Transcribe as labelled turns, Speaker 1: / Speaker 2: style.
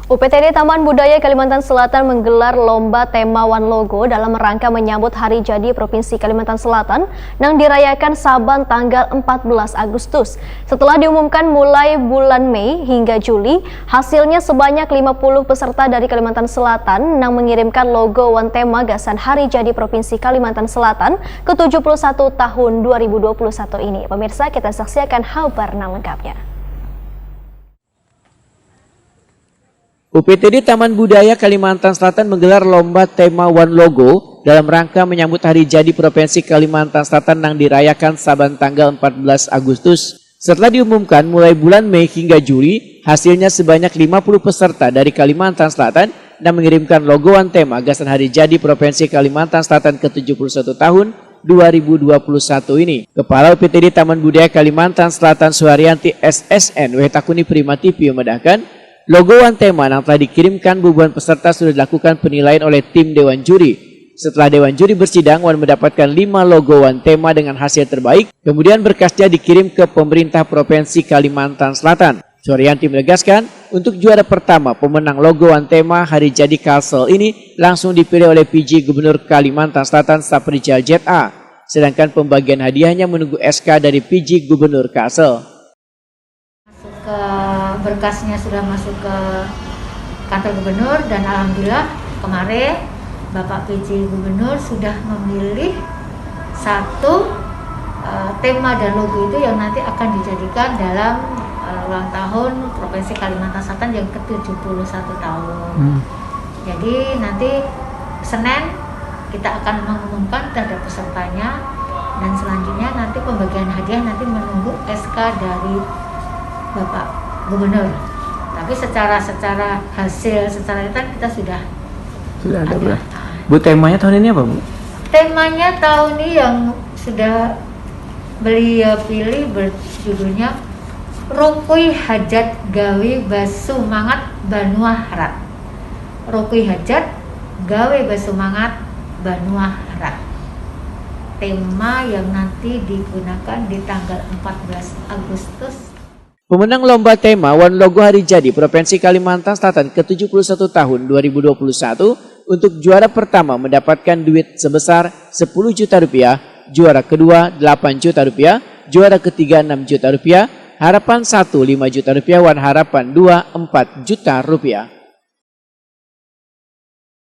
Speaker 1: UPTD Taman Budaya Kalimantan Selatan menggelar lomba tema One Logo dalam rangka menyambut Hari Jadi Provinsi Kalimantan Selatan yang dirayakan Saban tanggal 14 Agustus. Setelah diumumkan mulai bulan Mei hingga Juli, hasilnya sebanyak 50 peserta dari Kalimantan Selatan yang mengirimkan logo One Tema Gasan Hari Jadi Provinsi Kalimantan Selatan ke-71 tahun 2021 ini. Pemirsa, kita saksikan kabar lengkapnya.
Speaker 2: UPTD Taman Budaya Kalimantan Selatan menggelar lomba tema One Logo dalam rangka menyambut Hari Jadi Provinsi Kalimantan Selatan yang dirayakan Saban tanggal 14 Agustus. Setelah diumumkan mulai bulan Mei hingga Juli, hasilnya sebanyak 50 peserta dari Kalimantan Selatan yang mengirimkan logo One Tema Gasan Hari Jadi Provinsi Kalimantan Selatan ke-71 tahun 2021 ini. Kepala UPTD Taman Budaya Kalimantan Selatan Suharyanti SSN Wetakuni Prima TV memedahkan logo One Tema yang telah dikirimkan ribuan peserta sudah dilakukan penilaian oleh tim Dewan Juri. Setelah Dewan Juri bersidang, Wan mendapatkan 5 logo One Tema dengan hasil terbaik. Kemudian berkasnya dikirim ke pemerintah Provinsi Kalimantan Selatan. Suharyanti menegaskan, untuk juara pertama pemenang logo One Tema Hari Jadi Kalsel ini langsung dipilih oleh PJ Gubernur Kalimantan Selatan Saprijal ZA. Sedangkan pembagian hadiahnya menunggu SK dari PJ Gubernur Kalsel.
Speaker 3: Berkasnya sudah masuk ke kantor gubernur dan alhamdulillah kemarin Bapak PJ Gubernur sudah memilih satu tema dan logo itu yang nanti akan dijadikan dalam ulang tahun Provinsi Kalimantan Selatan yang ke-71 tahun. Jadi nanti Senin kita akan mengumumkan terhadap pesertanya dan selanjutnya nanti pembagian hadiah nanti menunggu SK dari Bapak Gubernur. Tapi secara hasil secara itu kita sudah ada.
Speaker 2: Bu, temanya tahun ini apa, Bu?
Speaker 3: Temanya tahun ini yang sudah beliau pilih berjudulnya Rukui Hajat Gawe Basumangat Banua Harat. Rukui Hajat Gawe Basumangat Banua Harat. Tema yang nanti digunakan di tanggal 14 Agustus.
Speaker 2: Pemenang lomba tema One Logo Hari Jadi Provinsi Kalimantan Selatan ke-71 tahun 2021 untuk juara pertama mendapatkan duit sebesar 10 juta rupiah, juara kedua 8 juta rupiah, juara ketiga 6 juta rupiah, harapan 1 5 juta rupiah, dan harapan 2 4 juta rupiah.